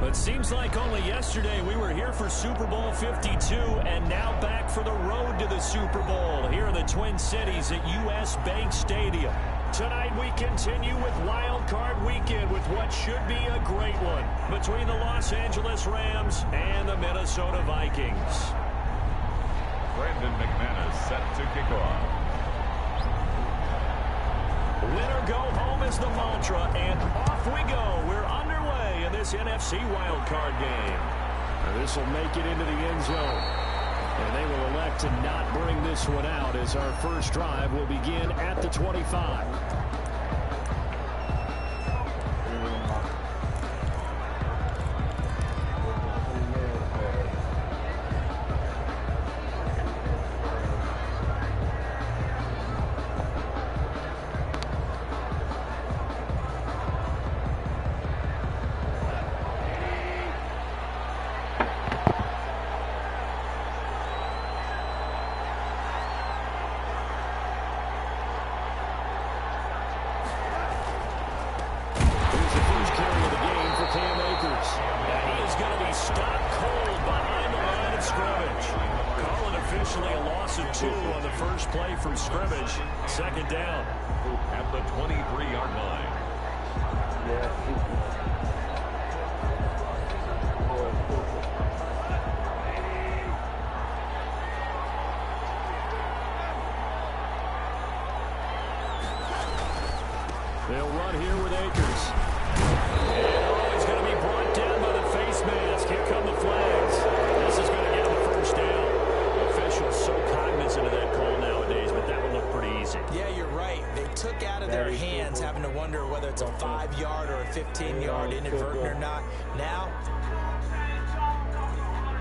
But seems like only yesterday we were here for Super Bowl 52 and now back for the road to the Super Bowl here in the Twin Cities at U.S. Bank Stadium. Tonight we continue with Wild Card Weekend with what should be a great one between the Los Angeles Rams and the Minnesota Vikings. Brandon McManus set to kick off. Win or go home is the mantra, and off we go. We're underway in this NFC wildcard game. This will make it into the end zone. And they will elect to not bring this one out as our first drive will begin at the 25. Play from scrimmage, second down at the 23-yard line. They'll run here with Akers. And he's going to be brought down by the face mask. Here come the flags. This is going to get him the first down. Officials so cognizant of that call nowadays, but that would look pretty easy. Yeah, you're right. They took out of their hands having to wonder whether it's a 5-yard or a 15-yard inadvertent or not. Now,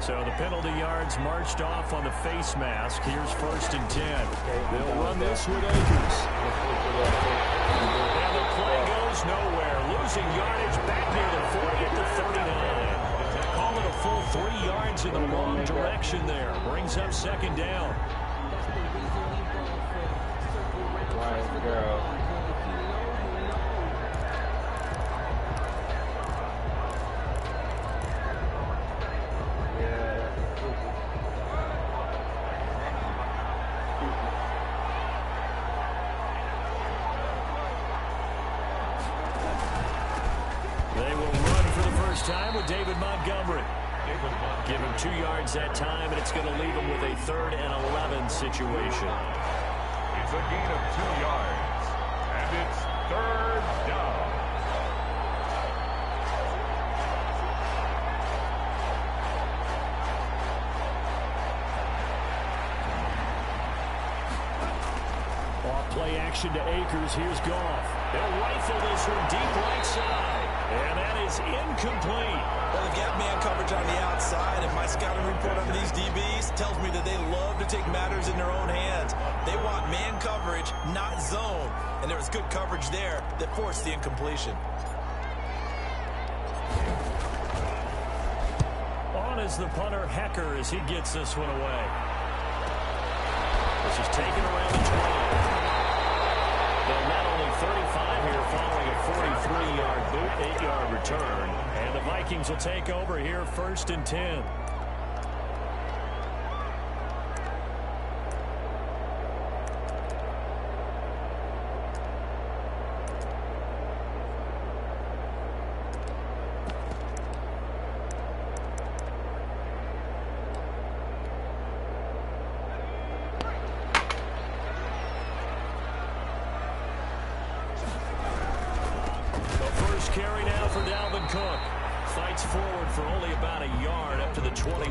so the penalty yards marched off on the face mask. Here's 1st and 10. They'll run this with Akers. And the play goes nowhere. Losing yardage back near the 40 at the 39. Call it a full 3 yards in the wrong direction there. Brings up second down. They will run for the first time with David Montgomery. Give him 2 yards that time, and it's going to leave him with a 3rd and 11 situation. It's a gain of 2 yards, and it's 3rd down. Off play action to Akers. Here's Goff. They'll rifle this from deep right side. And that is incomplete. Well, they've got man coverage on the outside, and my scouting report on these DBs tells me that they love to take matters in their own hands. They want man coverage, not zone. And there was good coverage there that forced the incompletion. On is the punter, Hecker, as he gets this one away. This is taken around the 20. They'll net only 35 here following a 43-yard boot, 8-yard return. And the Vikings will take over here 1st and 10. Carry now for Dalvin Cook. Fights forward for only about a yard up to the 21.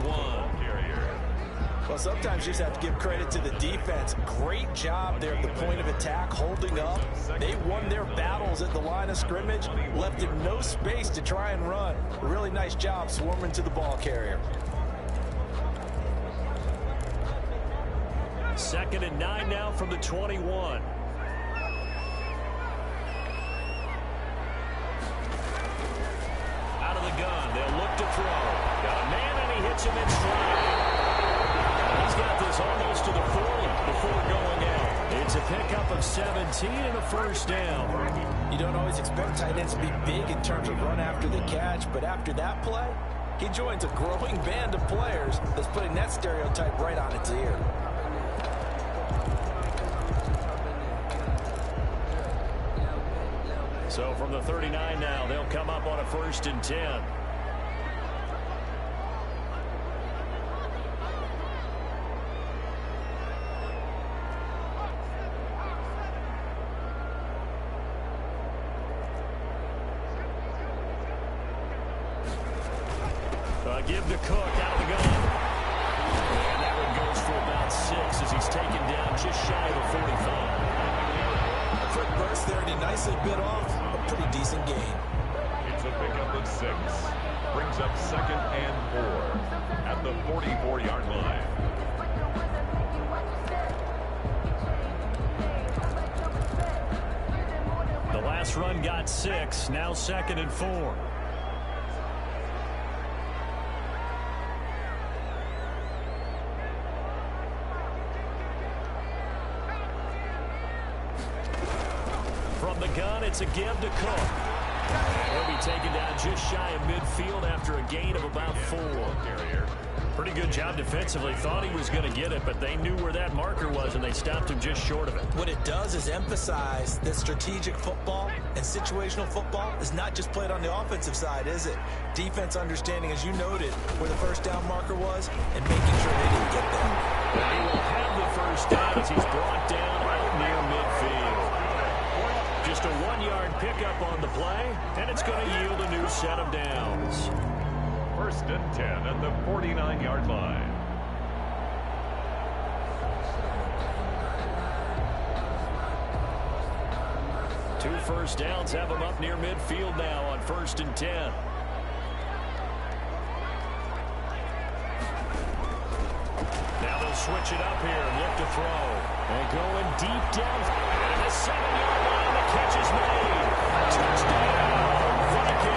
Well, sometimes you just have to give credit to the defense. Great job there at the point of attack, holding up. They won their battles at the line of scrimmage, left him no space to try and run. A really nice job swarming to the ball carrier. 2nd and 9 now from the 21. Gun. They'll look to throw. Got a man, and he hits him in stride. He's got this almost to the 40 before going out. It's a pickup of 17 and a first down. You don't always expect tight ends to be big in terms of run after the catch, but after that play, he joins a growing band of players that's putting that stereotype right on its ear. So from the 39 now, they'll come up on a 1st and 10. Give to Cook out of the gun. And that one goes for about 6 as he's taken down just shy of a 45. A quick burst there, and he nicely bit off a pretty decent gain. It's a pickup of 6. Brings up 2nd and 4 at the 44-yard line. The last run got 6. Now 2nd and 4. From the gun, it's a give to Cook. He'll be taken down just shy of midfield after a gain of about 4. Pretty good job defensively. Thought he was going to get it, but they knew where that marker was, and they stopped him just short of it. What it does is emphasize that strategic football and situational football is not just played on the offensive side, is it? Defense understanding, as you noted, where the first down marker was and making sure they didn't get there. And he will have the first down as he's brought down out near midfield. Just a 1-yard pickup on the play, and it's going to yield a new set of downs. 1st and 10 at the 49-yard line. Two first downs have him up near midfield now on 1st and 10. Now they'll switch it up here and look to throw. And going deep down. And a 7-yard line. The catch is made. Touchdown, Vikings.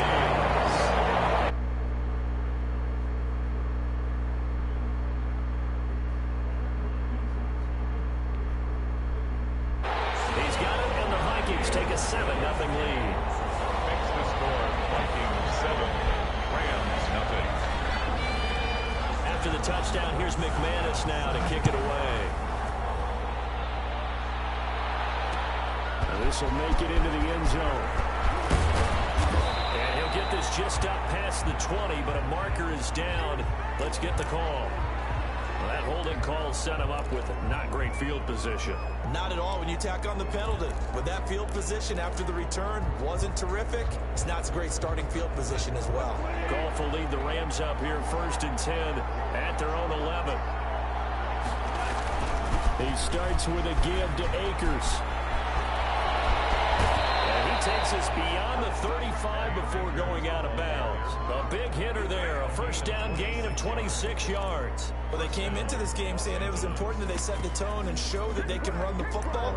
He's got it, and the Vikings take a 7-0 lead. Makes the score Vikings 7, Rams nothing. After the touchdown, here's McManus now to kick it away. And this will make it into the end zone. And he'll get this just up past the 20, but a marker is down. Let's get the call. Well, that holding call set him up with not great field position. Not at all when you tack on the penalty. But that field position after the return wasn't terrific. It's not a great starting field position as well. Goff will lead the Rams up here 1st and 10 at their own 11. He starts with a give to Akers. And he takes us beyond the 35 before going out of bounds. A big hitter there, a first down gain of 26 yards. Well, they came into this game saying it was important that they set the tone and show that they can run the football.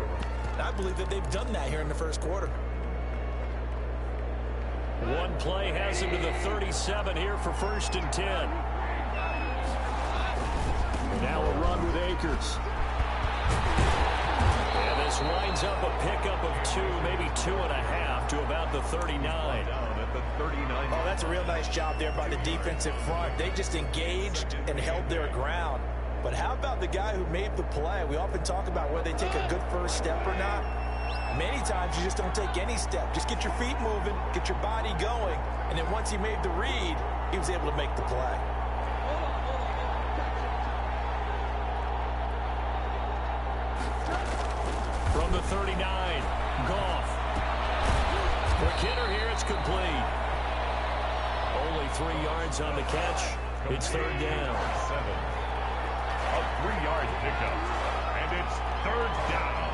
And I believe that they've done that here in the first quarter. One play has him to the 37 here for 1st and 10. And now a run with Akers. And this winds up a pickup of 2, maybe 2.5 to about the 39. Down at the 39. Oh, that's a real nice job there by the defense in front. They just engaged and held their ground. But how about the guy who made the play? We often talk about whether they take a good first step or not. Many times you just don't take any step. Just get your feet moving, get your body going, and then once he made the read, he was able to make the play. From the 39, Goff. Quick hitter here, it's complete. Only 3 yards on the catch. It's 3rd down. 7. A 3-yard pickup. And it's 3rd down.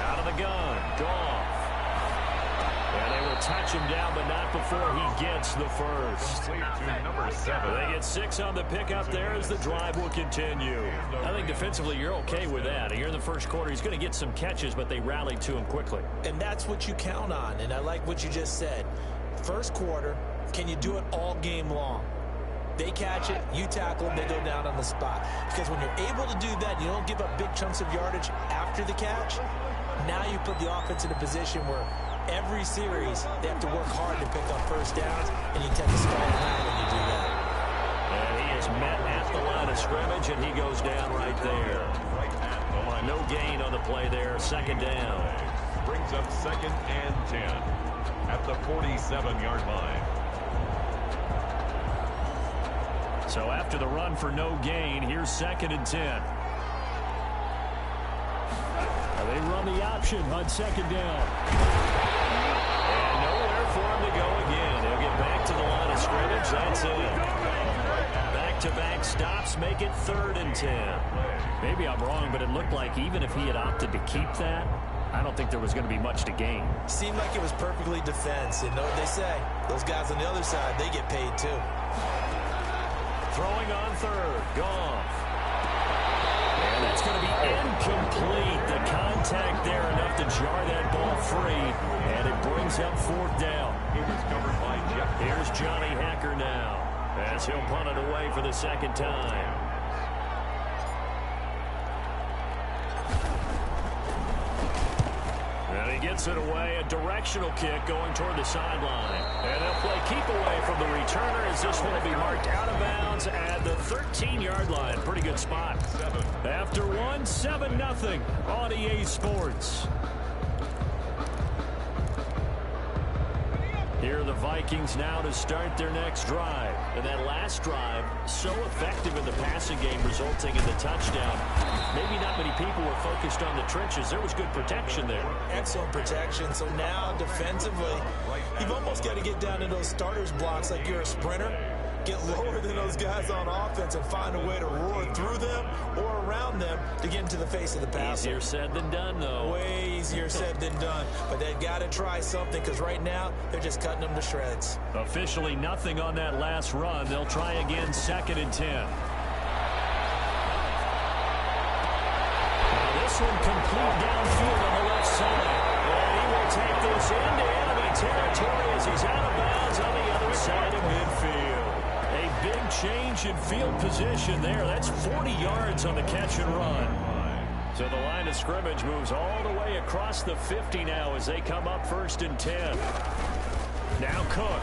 Out of the gun, Goff. And they will touch him down, but not before he gets the first. Complete to number 7. They get 6 on the pickup there as the drive will continue. I think defensively you're okay with that. Here in the first quarter, he's going to get some catches, but they rallied to him quickly. And that's what you count on, and I like what you just said. First quarter, can you do it all game long? They catch it, you tackle them, they go down on the spot. Because when you're able to do that, you don't give up big chunks of yardage after the catch. Now you put the offense in a position where every series they have to work hard to pick up first downs, and you tend to stall them out when you do that. And he is met at the line of scrimmage, and he goes down right there. No gain on the play there, second down. Brings up second and 10 at the 47-yard line. So after the run for no gain, here's second and 10. They run the option on second down. And nowhere for him to go again. He'll get back to the line of scrimmage. That's it. Back-to-back stops make it third and 10. Maybe I'm wrong, but it looked like even if he had opted to keep that, I don't think there was going to be much to gain. Seemed like it was perfectly defense. And know what they say? Those guys on the other side, they get paid too. Throwing on third. Goff. And that's going to be incomplete. The contact there enough to jar that ball free. And it brings up fourth down. It was covered by Jeff. Here's Johnny Hacker now, as he'll punt it away for the second time. And he gets it away. A directional kick going toward the sideline. And they'll play keep away from the returner as this one will be marked out of bounds at the 13-yard line. Pretty good spot. After one, 7-0 on EA Sports. Here are the Vikings now to start their next drive. And that last drive, so effective in the passing game, resulting in the touchdown. Maybe not many people were focused on the trenches. There was good protection there. Excellent protection. So now defensively, you've almost got to get down to those starters blocks like you're a sprinter. Get lower than those guys on offense and find a way to roar through them or around them to get into the face of the passer. Easier said than done, though. Way easier said than done. But they've got to try something because right now they're just cutting them to shreds. Officially nothing on that last run. They'll try again, second and 10. Now this one complete downfield on the left side. And he will take this into enemy territory as he's out of bounds on the other side of midfield. A big change in field position there. That's 40 yards on the catch and run. So the line of scrimmage moves all the way across the 50 now as they come up first and 10. Now Cook.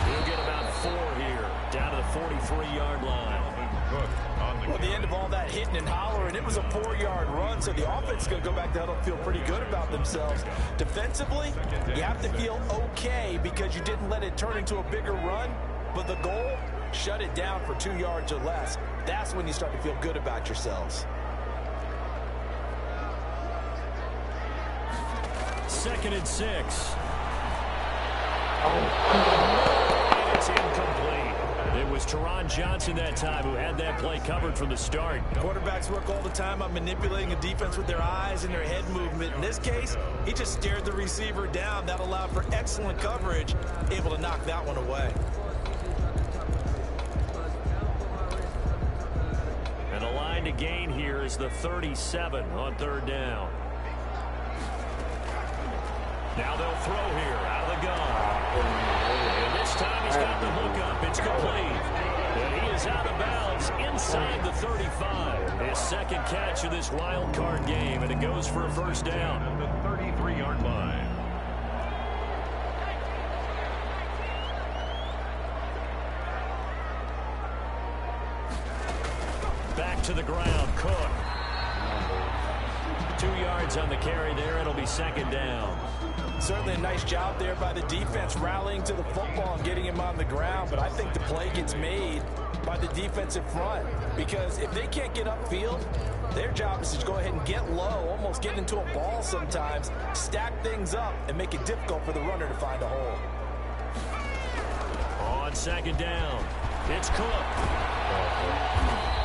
He'll get about 4 here, down to the 43-yard line. Well, at the end of all that hitting and hollering, it was a 4-yard run, so the offense is going to go back to huddle and feel pretty good about themselves. Defensively, you have to feel okay because you didn't let it turn into a bigger run, but the goal, shut it down for 2 yards or less. That's when you start to feel good about yourselves. Second and 6. And it's incomplete. It was Teron Johnson that time who had that play covered from the start. Quarterbacks work all the time on manipulating a defense with their eyes and their head movement. In this case, he just stared the receiver down. That allowed for excellent coverage, able to knock that one away. And the line to gain here is the 37 on third down. Now they'll throw here out of the gun. And this time he's got the hook up. It's complete. And he is out of bounds inside the 35. His second catch of this wild card game, and it goes for a first down. At the 33-yard line. Back to the ground, Cook. 2 yards on the carry there. It'll be second down. Certainly a nice job there by the defense rallying to the football and getting him on the ground, but I think the play gets made by the defensive front because if they can't get upfield, their job is to go ahead and get low, almost get into a ball sometimes, stack things up, and make it difficult for the runner to find a hole. On second down, it's Cook.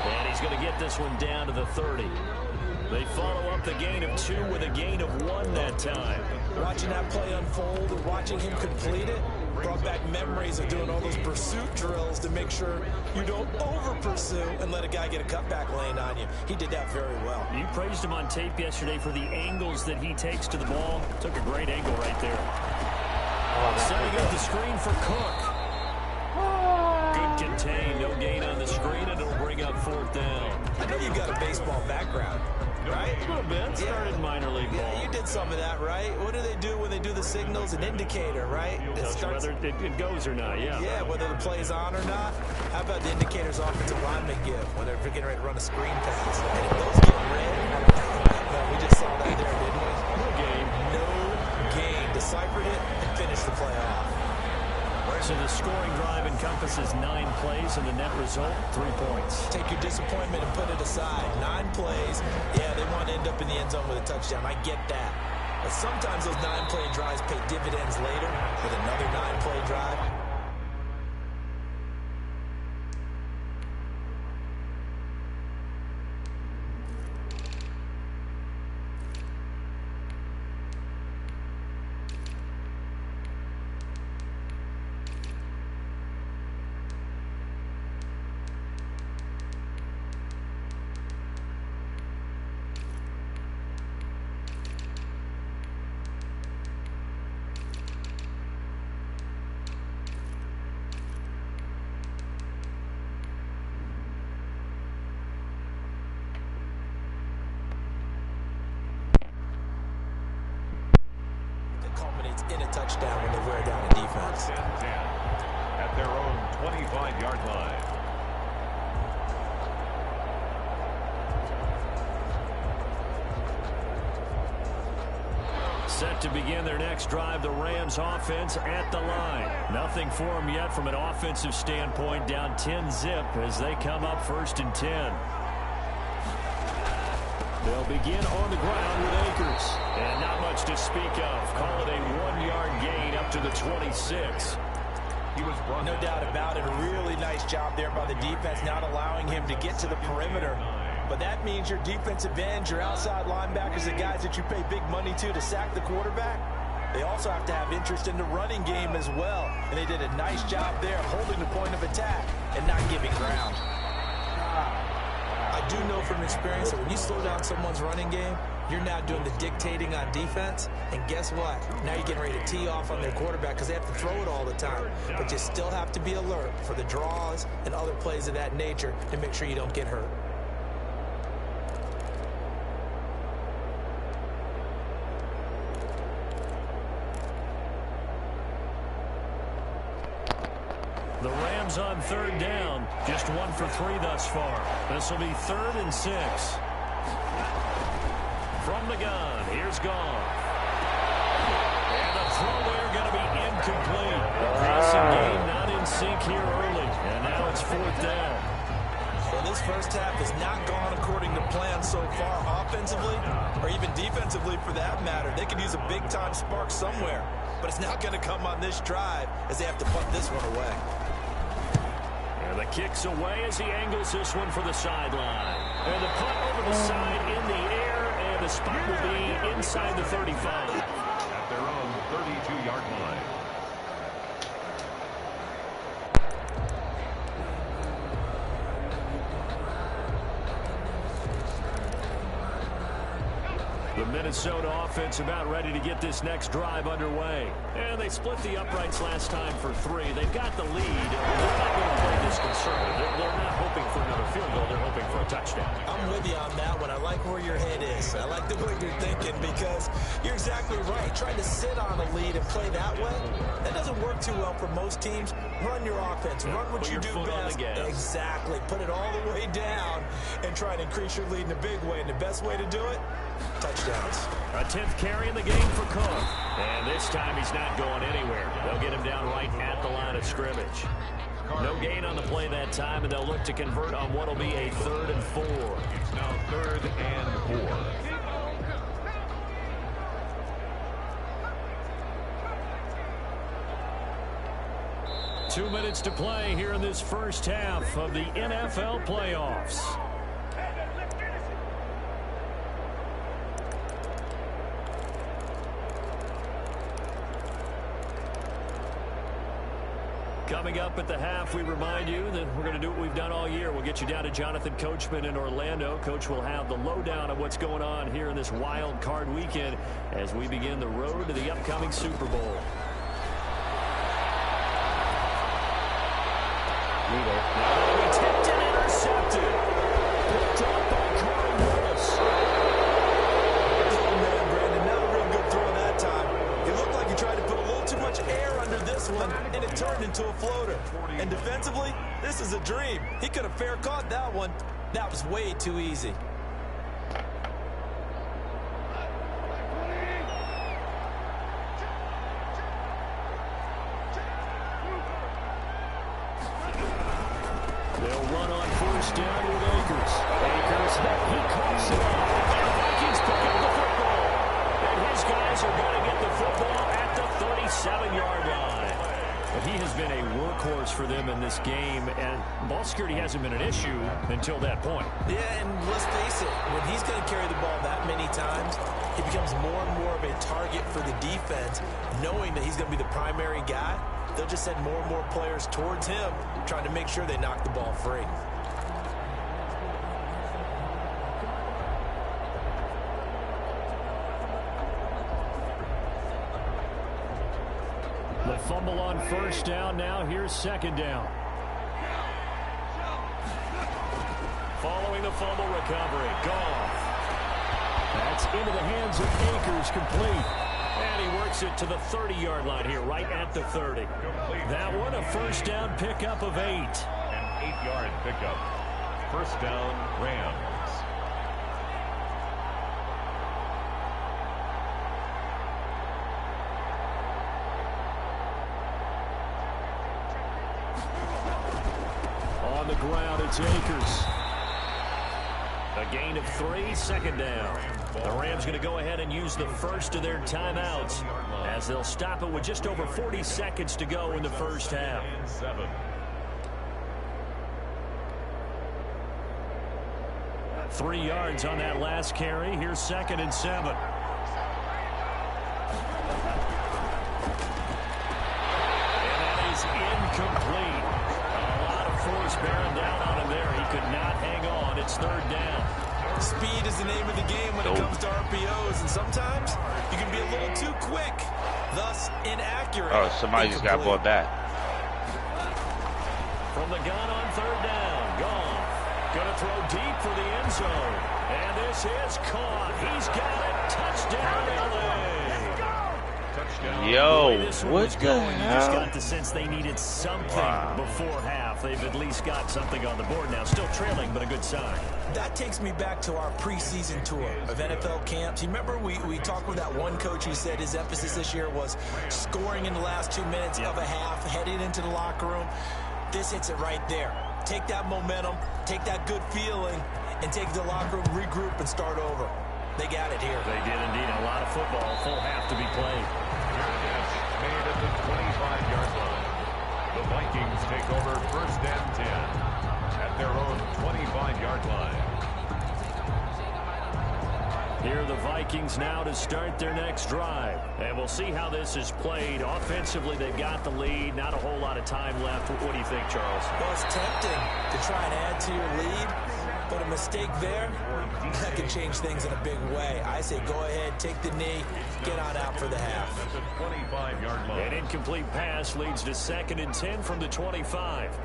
And he's going to get this one down to the 30. They follow up the gain of 2 with a gain of 1 that time. Watching that play unfold and watching him complete it brought back memories of doing all those pursuit drills to make sure you don't over-pursue and let a guy get a cutback lane on you. He did that very well. You praised him on tape yesterday for the angles that he takes to the ball. Took a great angle right there. Setting up the screen for Cook. maintained. No gain on the screen, and it'll bring up 4th down. I know you've got a baseball background, right? A little bit. Started minor league ball. Yeah, you did some of that, right? What do they do when they do the signals? An indicator, right? Whether it goes or not, yeah. Yeah, whether the play's on or not. How about the indicators offensive linemen give when they're getting ready to run a screen pass? And if those get red, we just saw that there, didn't we? No gain. No gain. Deciphered it and finished the play off. So the scoring drive encompasses 9 plays, and the net result, 3 points. Take your disappointment and put it aside. 9 plays. Yeah, they want to end up in the end zone with a touchdown. I get that. But sometimes those 9-play drives pay dividends later with another 9-play drive. Culminates in a touchdown when they wear down a defense. 10-10 at their own 25-yard line. Set to begin their next drive, the Rams offense at the line. Nothing for them yet from an offensive standpoint, down 10-zip as they come up 1st and 10. They'll begin on the ground with Akers. And not much to speak of. Call it a 1-yard gain up to the 26. No doubt about it. A really nice job there by the defense, not allowing him to get to the perimeter. But that means your defensive ends, your outside linebackers, the guys that you pay big money to sack the quarterback, they also have to have interest in the running game as well. And they did a nice job there holding the point of attack and not giving ground. I do know from experience that when you slow down someone's running game, you're now doing the dictating on defense. And guess what? Now you're getting ready to tee off on their quarterback because they have to throw it all the time. But you still have to be alert for the draws and other plays of that nature to make sure you don't get hurt. The Rams on 3rd down. Just 1 for 3 thus far. This will be 3rd and 6. From the gun, here's Goff. And the throw there going to be incomplete. The passing game not in sync here early. And now it's 4th down. So this first half has not gone according to plan so far offensively or even defensively for that matter. They could use a big-time spark somewhere. But it's not going to come on this drive as they have to punt this one away. And the kick's away as he angles this one for the sideline. And the punt over the side in the air, and the spot will be inside the 35. At their own 32-yard line. The Minnesota offense about ready to get this next drive underway. And they split the uprights last time for 3. They've got the lead. They're not going to play this conservative. They're not hoping for another field goal. They're hoping for a touchdown. I'm with you on that one. I like where your head is. I like the way you're thinking because you're exactly right. Trying to sit on a lead and play that way, that doesn't work too well for most teams. Run your offense. Run what you do best. Exactly. Put it all the way down and try to increase your lead in a big way. And the best way to do it, touchdowns. A 10th carry in the game for Cook. And this time he's not going anywhere. They'll get him down right at the line of scrimmage. No gain on the play that time, and they'll look to convert on what will be a 3rd and 4. It's now 3rd and 4. 2 minutes to play here in this first half of the NFL playoffs. Coming up at the half, we remind you that we're going to do what we've done all year. We'll get you down to Jonathan Coachman in Orlando. Coach will have the lowdown of what's going on here in this wild card weekend as we begin the road to the upcoming Super Bowl. Now we tipped and intercepted. Picked up by Corey Willis. Oh, man, Brandon, not a real good throw that time. It looked like he tried to put a little too much air under this one, and it turned into a floater. And defensively, this is a dream. He could have fair caught that one. That was way too easy. They'll run on first down with Akers. Akers, he coughs it off. And the Vikings pick up the football. And his guys are going to get the football at the 37-yard line. But he has been a workhorse for them in this game, and ball security hasn't been an issue until that point. Yeah, and let's face it, when he's going to carry the ball that many times, he becomes more and more of a target for the defense, knowing that he's going to be the primary guy. They'll just send more and more players towards him, trying to make sure they knock the ball free. The fumble on first down. Now here's second down. Following the fumble recovery. Goff. That's into the hands of Akers, complete. And he works it to the 30-yard line here, right at the 30. That one, a first down pickup of 8. An 8-yard pickup. First down, Rams. On the ground, it's Akers. A gain of 3, second down. The Rams going to go ahead and use the first of their timeouts as they'll stop it with just over 40 seconds to go in the first half. 3 yards on that last carry. Here's second and 7. And that is incomplete. A lot of force bearing down on him there. He could not hang on. It's third down. Speed is the name of the game when it comes to RPOs, and sometimes you can be a little too quick, thus inaccurate. Oh, somebody just got brought back. From the gun on third down, Goff. Gonna throw deep for the end zone. And this is caught. He's got it. Touchdown, LA. Yo, what the You just hell? got the sense they needed something before half. They've at least got something on the board now. Still trailing, but a good sign. That takes me back to our preseason tour of NFL camps. You remember we talked with that one coach who said his emphasis this year was scoring in the last 2 minutes of a half, heading into the locker room. This hits it right there. Take that momentum, take that good feeling, and take the locker room, regroup, and start over. They got it here. They did indeed. A lot of football, full half to be played. Made at the 25-yard line. The Vikings take over first and 10 at their own 25-yard line. Here are the Vikings now to start their next drive. And we'll see how this is played. Offensively, they've got the lead. Not a whole lot of time left. What do you think, Charles? Well, it's tempting to try and add to your lead, but a mistake there, that can change things in a big way. I say go ahead, take the knee, get on out for the half. At the 25-yard line. An incomplete pass leads to second and 10 from the 25.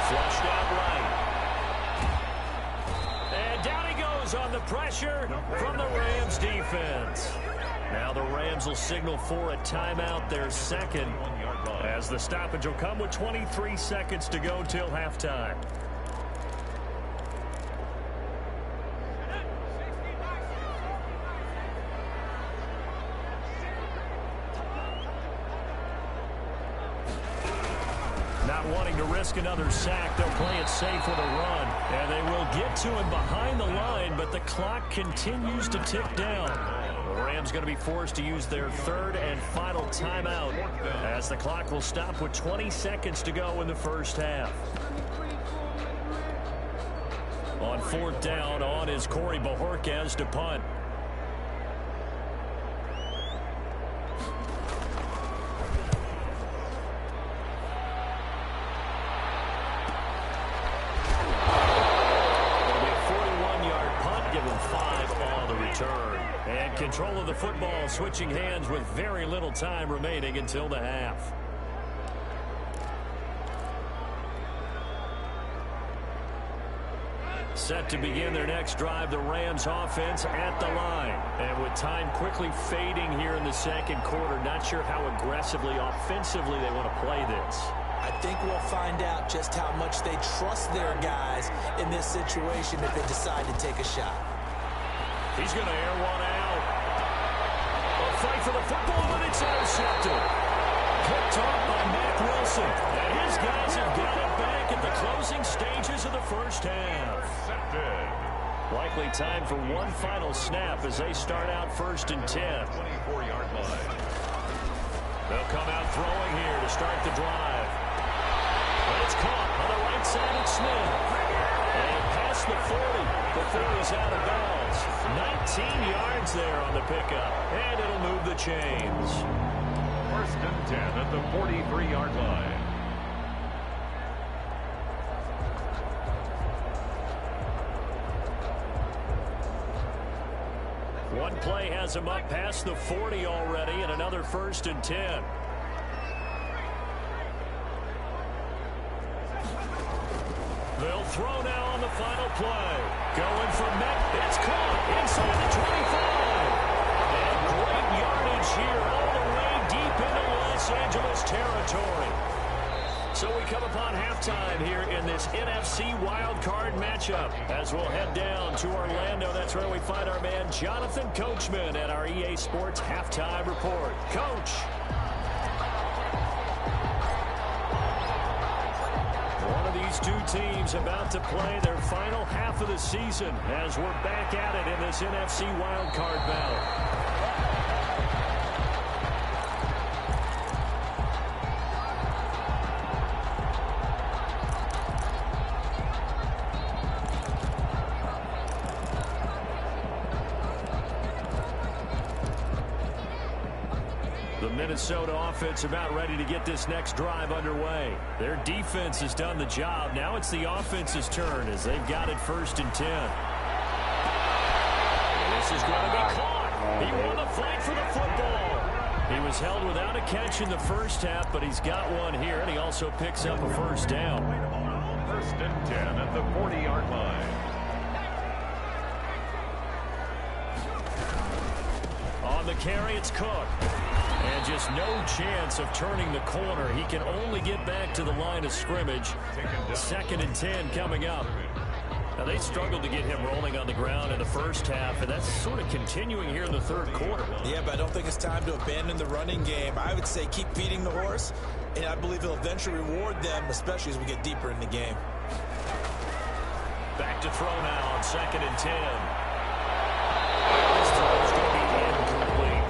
Flushed out right. And down he goes on the pressure from the Rams defense. Now the Rams will signal for a timeout, their second, as the stoppage will come with 23 seconds to go till halftime. Not wanting to risk another sack, they'll play it safe with a run. And they will get to him behind the line, but the clock continues to tick down. The Rams going to be forced to use their third and final timeout as the clock will stop with 20 seconds to go in the first half. On fourth down, on is Corey Bojorquez to punt. return. And control of the football switching hands with very little time remaining until the half. Set to begin their next drive, the Rams offense at the line. And with time quickly fading here in the second quarter, not sure how aggressively, offensively they want to play this. I think we'll find out just how much they trust their guys in this situation if they decide to take a shot. He's going to air one out. A fight for the football, but it's intercepted. Picked off by Mack Wilson. And his guys have got it back at the closing stages of the first half. Likely time for one final snap as they start out 1st and 10. 24-yard line. They'll come out throwing here to start the drive. But it's caught on the right side of Smith. And past the 40 before he's out of bounds. 19 yards there on the pickup. And it'll move the chains. 1st and 10 at the 43-yard line. One play has him up past the 40 already, and another 1st and 10. They'll throw now on the final play. Going for Met. It's caught inside the 25. And great yardage here all the way deep into Los Angeles territory. So we come upon halftime here in this NFC wildcard matchup as we'll head down to Orlando. That's where we find our man Jonathan Coachman at our EA Sports Halftime Report. Coach. One of these two teams about to play their final half of the season as we're back at it in this NFC wildcard battle. Minnesota offense about ready to get this next drive underway. Their defense has done the job. Now it's the offense's turn as they've got it 1st and 10. This is going to be caught. He won the fight for the football. He was held without a catch in the first half, but he's got one here, and he also picks up a 1st down. 1st and 10 at the 40-yard line. On the carry, it's Cook. And just no chance of turning the corner. He can only get back to the line of scrimmage. 2nd and 10 coming up. Now, they struggled to get him rolling on the ground in the first half, and that's sort of continuing here in the 3rd quarter. Yeah, but I don't think it's time to abandon the running game. I would say keep feeding the horse, and I believe he'll eventually reward them, especially as we get deeper in the game. Back to throw now on 2nd and 10. This throw is going to be incomplete.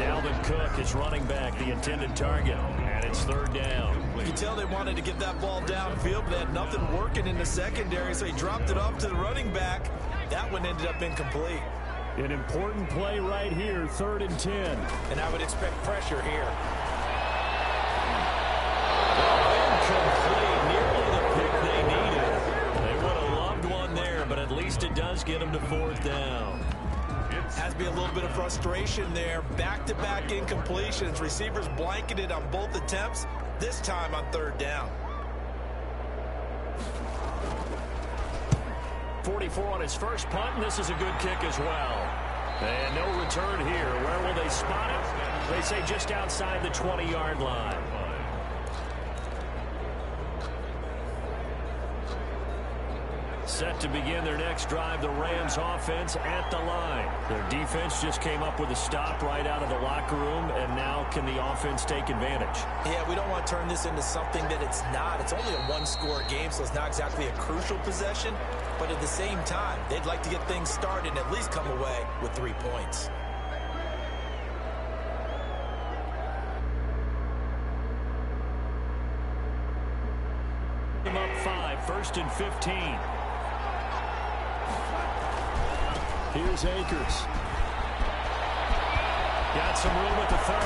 Dalvin Cook is running back, the intended target, and it's 3rd down. You can tell they wanted to get that ball downfield, but they had nothing working in the secondary, so he dropped it off to the running back. That one ended up incomplete. An important play right here, 3rd and 10. And I would expect pressure here. Incomplete, nearly the pick they needed. They would have loved one there, but at least it does get them to 4th down. Has to be a little bit of frustration there. Back-to-back incompletions. Receivers blanketed on both attempts, this time on 3rd down. 44 on his first punt, and this is a good kick as well. And no return here. Where will they spot it? They say just outside the 20-yard line. Set to begin their next drive, the Rams offense at the line. Their defense just came up with a stop right out of the locker room, and now can the offense take advantage? Yeah, we don't want to turn this into something that it's not. It's only a one-score game, so it's not exactly a crucial possession. But at the same time, they'd like to get things started and at least come away with 3 points. Up 5, 1st and 15. Here's Akers. Got some room at the 30.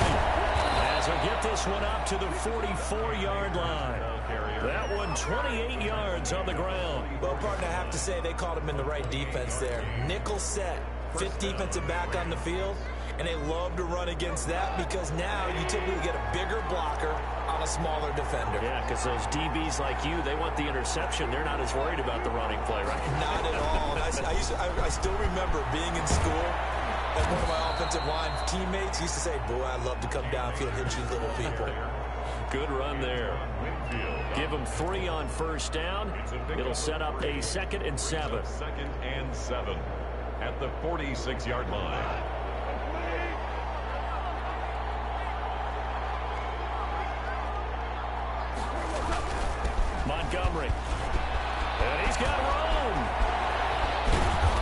As he'll get this one up to the 44-yard line. That one 28 yards on the ground. Well, partner, I have to say they caught him in the right defense there. Nickel set. fifth defensive back on the field, and they love to run against that because now you typically get a bigger blocker on a smaller defender. Yeah, because those DBs like you, they want the interception. They're not as worried about the running play, right? Not at all. I still remember being in school, and one of my offensive line teammates used to say, boy, I'd love to come downfield and hit you little people. Good run there. Give them 3 on first down. It'll set up a 2nd and 7. 2nd and 7 at the 46-yard line. Montgomery. And he's got room.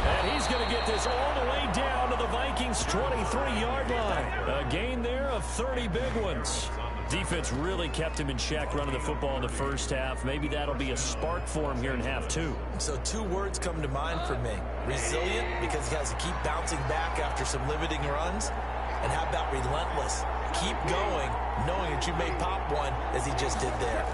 And he's going to get this all the way down to the Vikings' 23-yard line. A gain there of 30 big ones. Defense really kept him in check running the football in the first half. Maybe that'll be a spark for him here in half 2. So 2 words come to mind for me. Resilient, because he has to keep bouncing back after some limiting runs. And how about relentless? Keep going, knowing that you may pop one, as he just did there.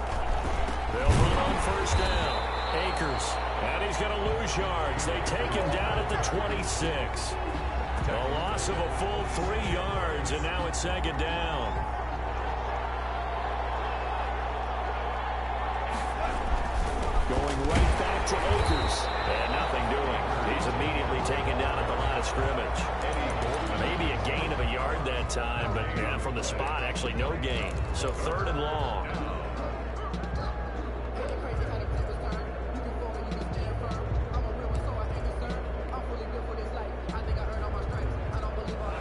They'll run on first down. Akers. And he's going to lose yards. They take him down at the 26. A loss of a full 3 yards, and now it's 2nd down. Going right back to Akers. And nothing doing. He's immediately taken down at the line of scrimmage. Maybe a gain of a yard that time, but yeah, from the spot, actually no gain. So 3rd and long.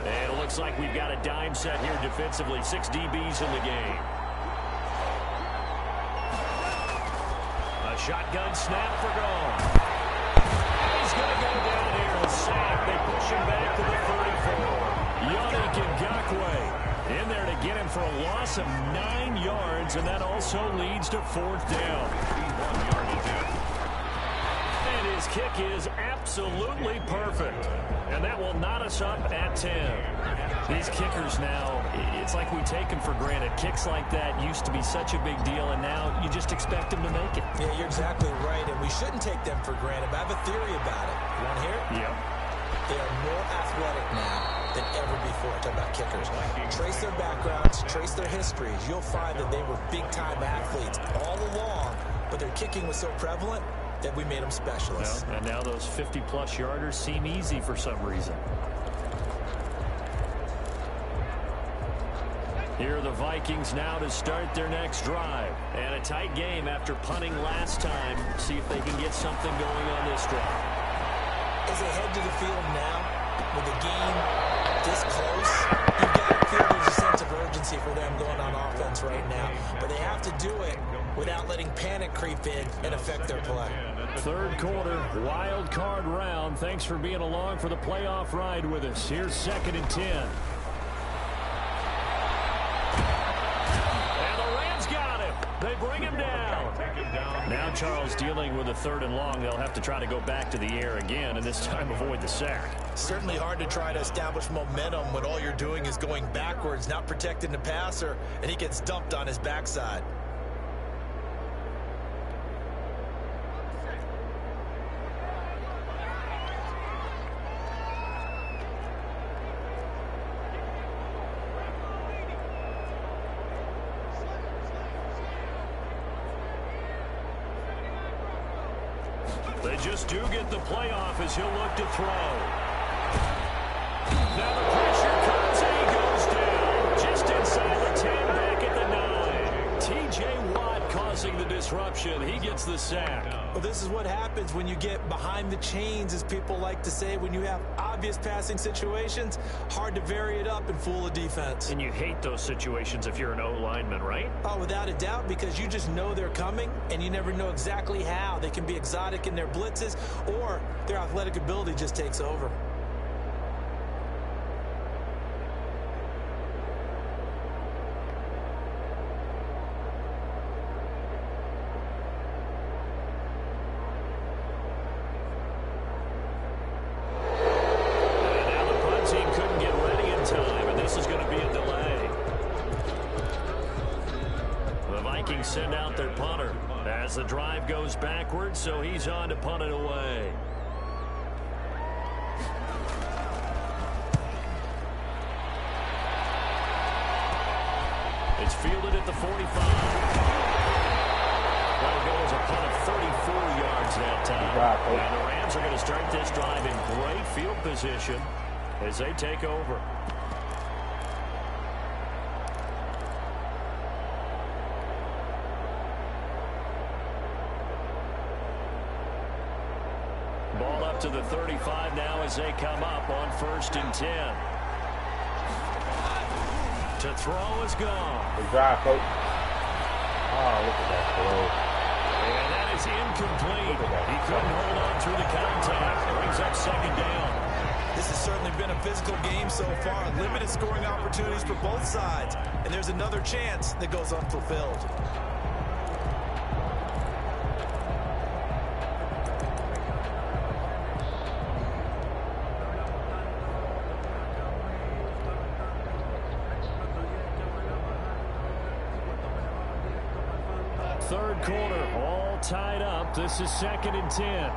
And it looks like we've got a dime set here defensively. 6 DBs in the game. Shotgun snap for Gone. He's going to go down here and sack. They push him back to the 34. Yannick Ngakoue in there to get him for a loss of 9 yards, and that also leads to 4th down. And his kick is absolutely perfect. And that will knot us up at 10. These kickers now, it's like we take them for granted. Kicks like that used to be such a big deal, and now you just expect them to make it. Yeah, you're exactly right, and we shouldn't take them for granted. But I have a theory about it. You want to hear it? Yep. They are more athletic now than ever before. Talk about kickers. Trace their backgrounds, trace their histories. You'll find that they were big-time athletes all along, but their kicking was so prevalent that we made them specialists. Well, and now those 50-plus yarders seem easy for some reason. Here are the Vikings now to start their next drive. And a tight game after punting last time. See if they can get something going on this drive. As they head to the field now, with the game this close, you've got to feel there's a sense of urgency for them going on offense right now. But they have to do it without letting panic creep in and affect their play. 3rd quarter, wild card round. Thanks for being along for the playoff ride with us. Here's 2nd and 10. And the Rams got him. They bring him down. Now Charles dealing with a 3rd and long. They'll have to try to go back to the air again, and this time avoid the sack. Certainly hard to try to establish momentum when all you're doing is going backwards, not protecting the passer, and he gets dumped on his backside. They just do get the playoff as he'll look to throw. Now the pressure comes and he goes down. Just inside the 10, back at the 9. T.J. Watt causing the disruption. He gets the sack. Well, this is what happens when you get behind the chains, as people like to say. When you have obvious passing situations, hard to vary it up and fool a defense. And you hate those situations if you're an O-lineman, right? Oh, without a doubt, because you just know they're coming, and you never know exactly how. They can be exotic in their blitzes, or their athletic ability just takes over. Send out their punter as the drive goes backwards, so he's on to punt it away. It's fielded at the 45. That'll go as a punt of 34 yards that time. And the Rams are going to start this drive in great field position as they take over. Ball up to the 35 now as they come up on 1st and 10. To throw is gone. Good drive, coach. Oh, look at that throw. And that is incomplete. He couldn't hold on through the contact. Brings up 2nd down. This has certainly been a physical game so far. Limited scoring opportunities for both sides. And there's another chance that goes unfulfilled. Third quarter, all tied up. This is 2nd and 10.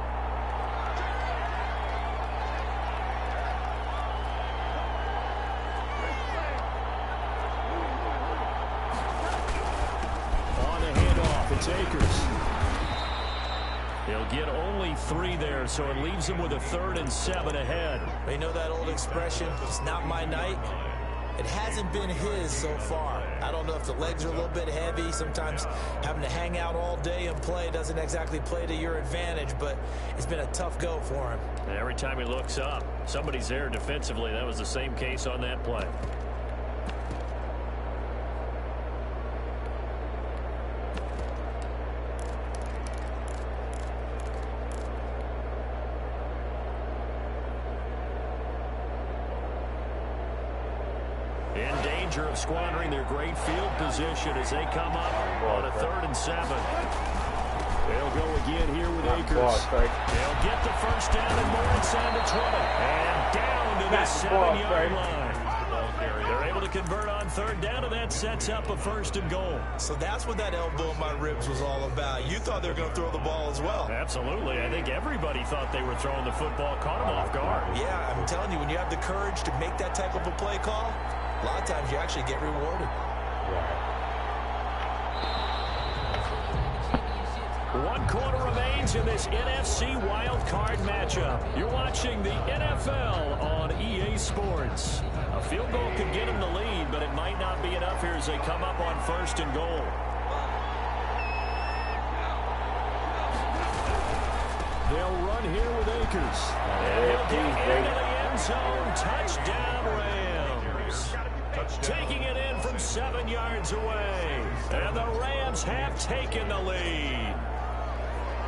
On the handoff, it's Akers. He'll get only 3 there, so it leaves him with a 3rd and 7 ahead. You know that old expression, it's not my night? It hasn't been his so far. I don't know if the legs are a little bit heavy. Sometimes having to hang out all day and play doesn't exactly play to your advantage, but it's been a tough go for him. And every time he looks up, somebody's there defensively. That was the same case on that play. In danger of squandering their great field position as they come up on a 3rd and 7. They'll go again here with Akers. They'll get the 1st down and more inside the 20. And down to the 7-yard line. They're able to convert on 3rd down, and that sets up a 1st and goal. So that's what that elbow in my ribs was all about. You thought they were going to throw the ball as well. Absolutely. I think everybody thought they were throwing the football, caught them off guard. Yeah, I'm telling you, when you have the courage to make that type of a play call, a lot of times you actually get rewarded. One quarter remains in this NFC wild card matchup. You're watching the NFL on EA Sports. A field goal could get them the lead, but it might not be enough here as they come up on 1st and goal. They'll run here with Akers. And he'll get into the end zone. Touchdown, Rams. Taking it in from 7 yards away. And the Rams have taken the lead.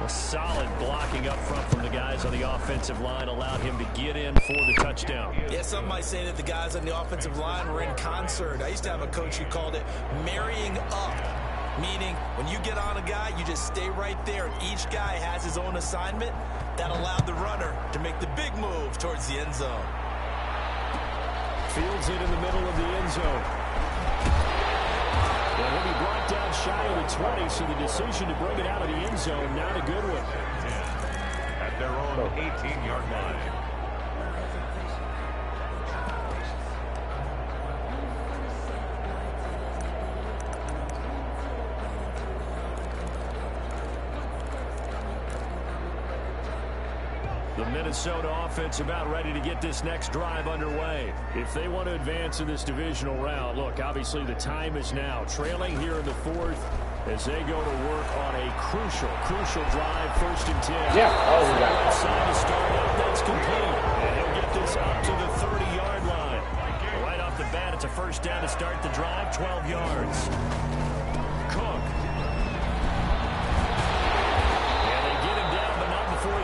A solid blocking up front from the guys on the offensive line allowed him to get in for the touchdown. Yeah, some might say that the guys on the offensive line were in concert. I used to have a coach who called it marrying up, meaning when you get on a guy, you just stay right there. Each guy has his own assignment. That allowed the runner to make the big move towards the end zone. Fields it in the middle of the end zone. Well, he'll be brought down shy of the 20, so the decision to bring it out of the end zone, not a good one. At their own 18-yard line. The Minnesota offense about ready to get this next drive underway. If they want to advance in this divisional round, look, obviously the time is now. Trailing here in the 4th as they go to work on a crucial drive, 1st and 10. Yeah. Oh, we got it. Outside to start out, that's complete. And he'll get this up to the 30-yard line. Right off the bat, it's a 1st down to start the drive, 12 yards. Cook.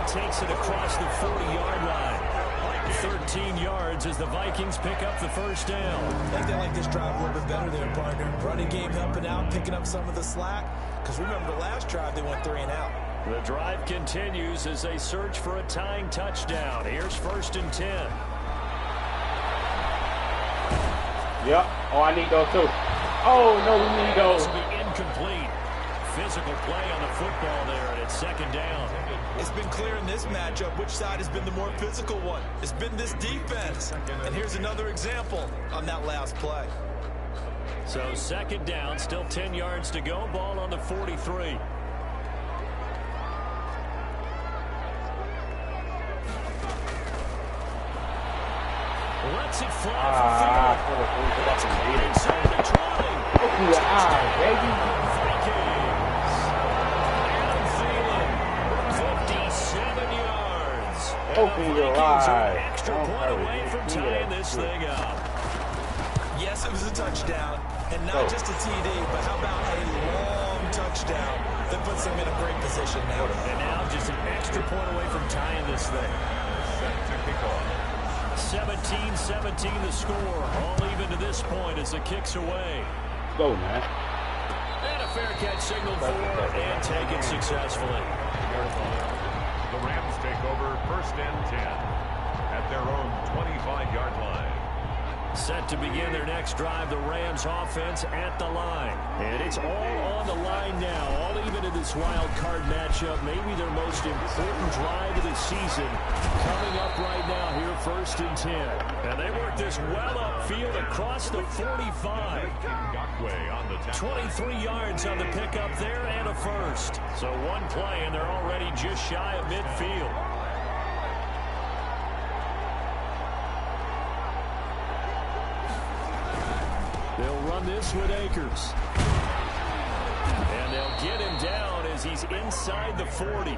Takes it across the 40-yard line. 13 yards as the Vikings pick up the 1st down. I think they like this drive a little bit better there, partner. Running game helping out, picking up some of the slack. Because remember, the last drive, they went 3 and out. The drive continues as they search for a tying touchdown. Here's 1st and 10. Yep. Oh, I need those too. Oh, no, we need those. This will be incomplete. Physical play on the football there, and it's 2nd down. It's been clear in this matchup which side has been the more physical one. It's been this defense. And here's another example on that last play. So second down, still 10 yards to go. Ball on the 43. Lets it fly for field. That's caught inside the 20. Open your eyes, baby. Vikings. Adam Thielen, 57 yards. Open And the your Vikings are eyes. an extra point away from tying this thing up. Yes, it was a touchdown, and not just a TD, but how about a long touchdown that puts them in a great position now. And now just an extra point away from tying this thing. Set to kick off. 17-17 the score. All even to this point as the kick's away. Go, man. And a fair catch signaled for and taken successfully. The Rams take over first and 10 at their own 25-yard line. Set to begin their next drive, the Rams offense at the line. And it's all on the line now, all even in this wild card matchup. Maybe their most important drive of the season coming up right now here, first and 10. And they work this well upfield across the 45. 23 yards on the pickup there and a first. So one play and they're already just shy of midfield. They'll run this with Akers. And they'll get him down as he's inside the 40.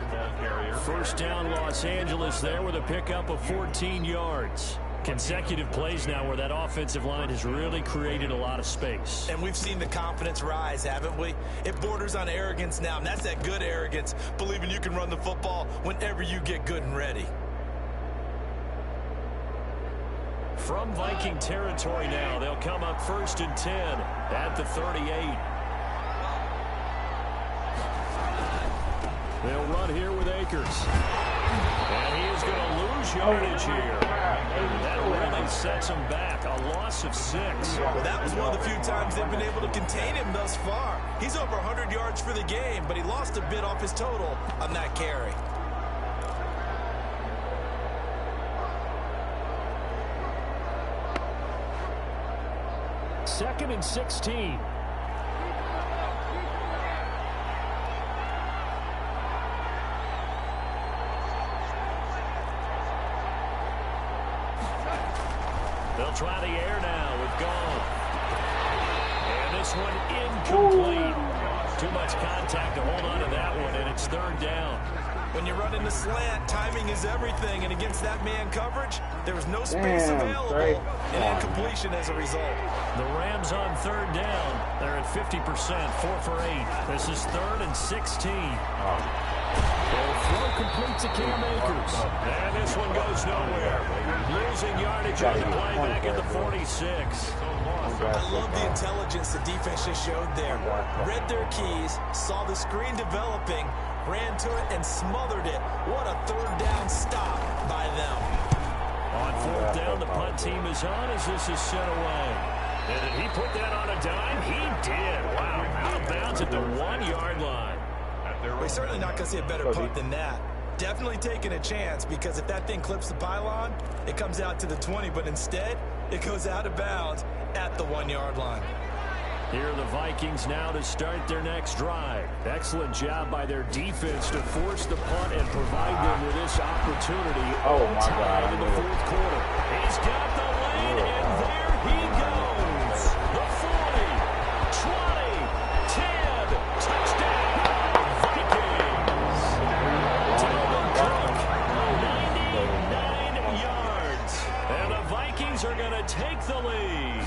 First down Los Angeles there with a pickup of 14 yards. Consecutive plays now where that offensive line has really created a lot of space. And we've seen the confidence rise, haven't we? It borders on arrogance now, and that's that good arrogance, believing you can run the football whenever you get good and ready. From Viking territory now, they'll come up first and 10 at the 38. They'll run here with Akers. And he is going to lose yardage here. That really sets him back. A loss of 6. Well, that was one of the few times they've been able to contain him thus far. He's over 100 yards for the game, but he lost a bit off his total on that carry. Second and 16. They'll try the air now with Gone. And this one incomplete. Too much contact to hold on to that one, and it's third down. When you're running the slant, timing is everything, and against that man coverage, there was no space available, and incompletion as a result. The Rams on third down. They're at 50%, 4 for 8. This is third and 16. They'll throw complete to Cam Akers. And this one goes nowhere. Losing yardage on the play back at the 46. I love the intelligence the defense just showed there. Read their keys, saw the screen developing, ran to it and smothered it. What a third down stop by them. On fourth down, the punt team is on as this is set away. And did he put that on a dime? He did. Wow, out of bounds at the 1 yard line. We're certainly not going to see a better punt than that. Definitely taking a chance, because if that thing clips the pylon, it comes out to the 20, but instead, it goes out of bounds at the 1 yard line. Here are the Vikings now to start their next drive. Excellent job by their defense to force the punt and provide them with this opportunity. Oh, my God. In the fourth quarter. He's got the lead, and there he goes. The 40, 20, 10, touchdown, Vikings. Dalvin Cook, 99 yards. And the Vikings are going to take the lead.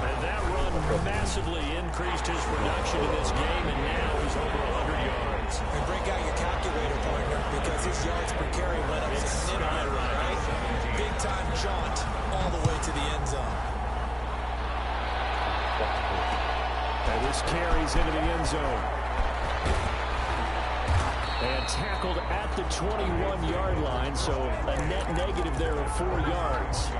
And that run massively increased his production in this game, and now he's over 100 yards. And break out your calculator, partner, because his yards per carry went up significantly, right? Big-time jaunt all the way to the end zone. And this carries into the end zone. And tackled at the 21-yard line, so a net negative there of 4 yards.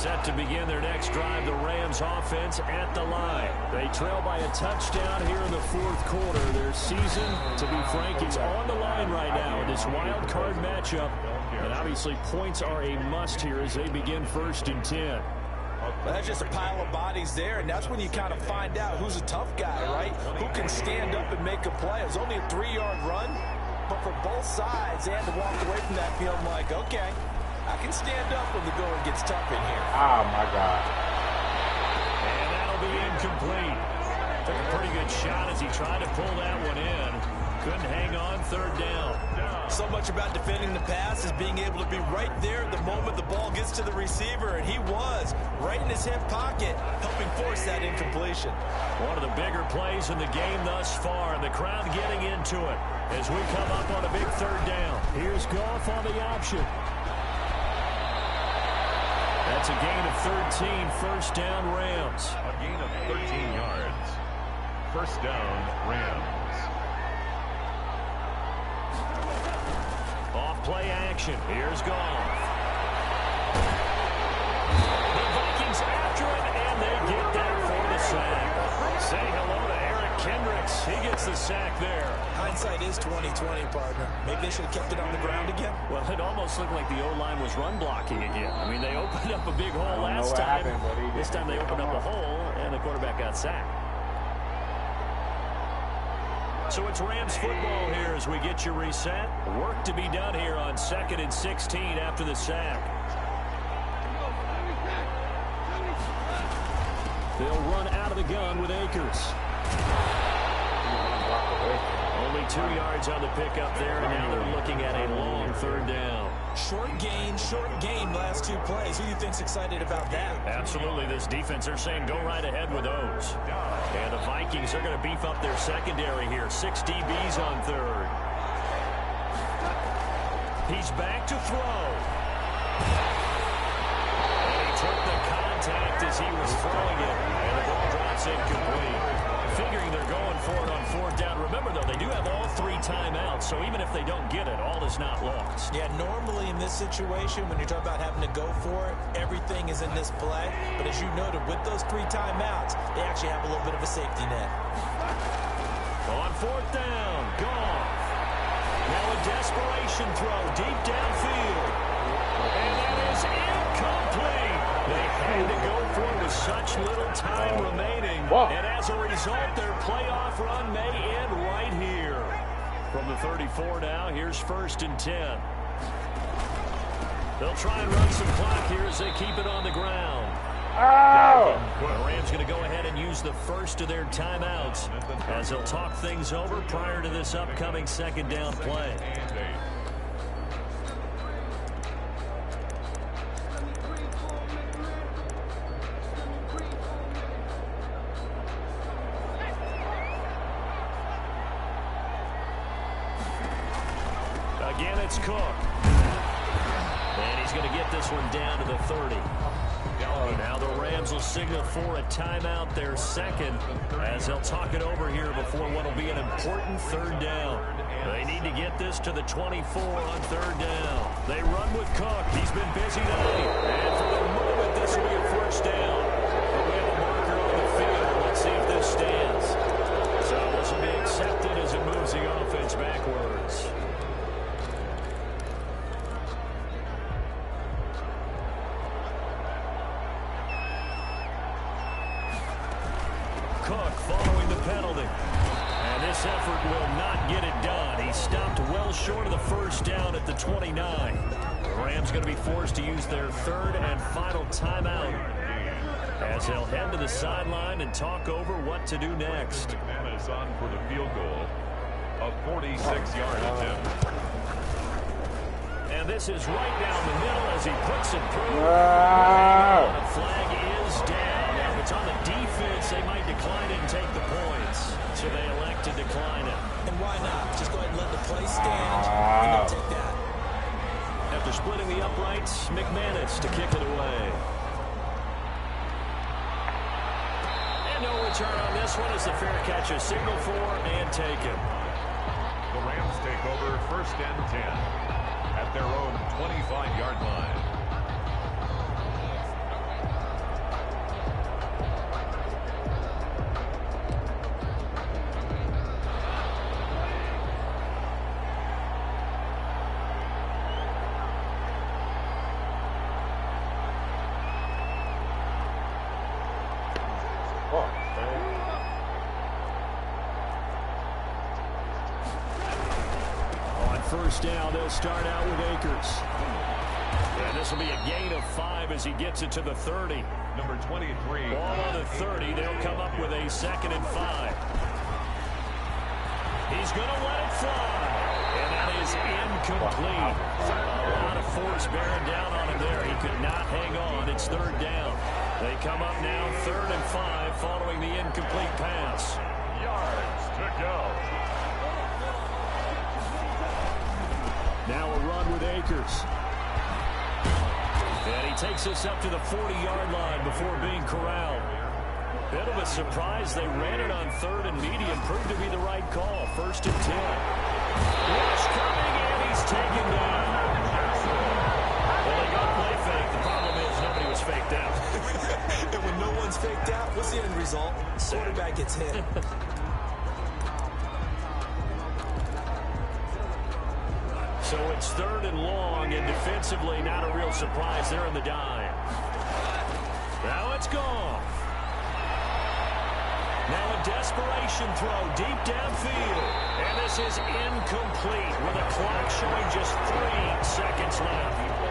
set to begin their next drive. The Rams offense at the line. They trail by a touchdown here in the fourth quarter. Their season, to be frank, is on the line right now in this wild card matchup. And obviously points are a must here as they begin 1st and 10. Well, that's just a pile of bodies there, and that's when you kind of find out who's a tough guy, right? Who can stand up and make a play. It was only a 3-yard run, but for both sides, they had to walk away from that feeling like, okay, I can stand up when the going gets tough in here. Oh, my God. And that'll be incomplete. Took a pretty good shot as he tried to pull that one in. Couldn't hang on, 3rd down. So much about defending the pass is being able to be right there the moment the ball gets to the receiver, and he was right in his hip pocket, helping force that incompletion. One of the bigger plays in the game thus far, and the crowd getting into it as we come up on a big 3rd down. Here's Goff on the option. That's a gain of 13, 1st down Rams. A gain of 13 yards. 1st down Rams. Off play action. Here's Goff. The Vikings after it, and they get there for the sack. Say hello to Eric Kendricks. He gets the sack there. Hindsight is 20/20, partner. Maybe they should have kept it on the ground again. Well, it almost looked like the O-line was run blocking again. I mean, they opened up a big hole last time. This time they opened up a hole, and the quarterback got sacked. So it's Rams football here as we get you reset. Work to be done here on 2nd and 16 after the sack. They'll run out of the gun with Akers. Only 2 yards on the pickup there, and now they're looking at a long 3rd down. Short game, last 2 plays. Who do you think's excited about that? Absolutely, this defense, they're saying go right ahead with those. And the Vikings are going to beef up their secondary here. 6 DBs on 3rd. He's back to throw. And he took the contact as he was throwing it, and the ball drops incomplete. Figuring they're going for it on 4th down. Remember, though, they do have all 3 timeouts, so even if they don't get it, all is not lost. Yeah, normally in this situation, when you're talking about having to go for it, everything is in this play. But as you noted, with those 3 timeouts, they actually have a little bit of a safety net. On 4th down, Goff. Now a desperation throw deep downfield. And that is incomplete. They had to go for it with such little time remaining. And as a result, their playoff run may end right here. From the 34 now, here's 1st and 10. They'll try and run some clock here as they keep it on the ground. Oh! The Rams going to go ahead and use the first of their timeouts as they'll talk things over prior to this upcoming 2nd down play. Again, it's Cook. And he's going to get this one down to the 30. Now the Rams will signal for a timeout, their 2nd, as they'll talk it over here before what will be an important 3rd down. They need to get this to the 24 on 3rd down. They run with Cook. He's been busy today. And for the moment, this will be a 1st down. But we have a marker on the field. Let's see if this stands. So this will be accepted as it moves the offense backwards. Cook following the penalty. And this effort will not get it done. He stopped well short of the 1st down at the 29. The Rams going to be forced to use their 3rd and final timeout as they'll head to the sideline and talk over what to do next. McMahon is on for the field goal. A 46-yard attempt. And this is right down the middle as he puts it through. The flag is down. Now, if it's on the defense, they might decline it and take the points. So they elect to decline it. And why not? Just go ahead and let the play stand and they'll take that. After splitting the uprights, McManus to kick it away. And no return on this one as the fair catch is signaled for and taken. The Rams take over 1st and 10 at their own 25-yard line. first down. They'll start out with Akers. And this will be a gain of 5 as he gets it to the 30. Number 23. Ball on the 30. They'll come up with a 2nd and 5. He's going to let it fly. And that is incomplete. A lot of force bearing down on him there. He could not hang on. It's 3rd down. They come up now 3rd and 5 following the incomplete pass. Yards to go. Now a run with Akers. And he takes us up to the 40-yard line before being corralled. Bit of a surprise. They ran it on 3rd and medium. Proved to be the right call. 1st and 10. Rush coming, and he's taken down. Well, they got play fake. The problem is nobody was faked out. And when no one's faked out, what's the end result? Quarterback gets hit. So it's 3rd and long, and defensively not a real surprise there in the dime. Now it's gone. Now a desperation throw deep downfield. And this is incomplete with a clock showing just 3 seconds left.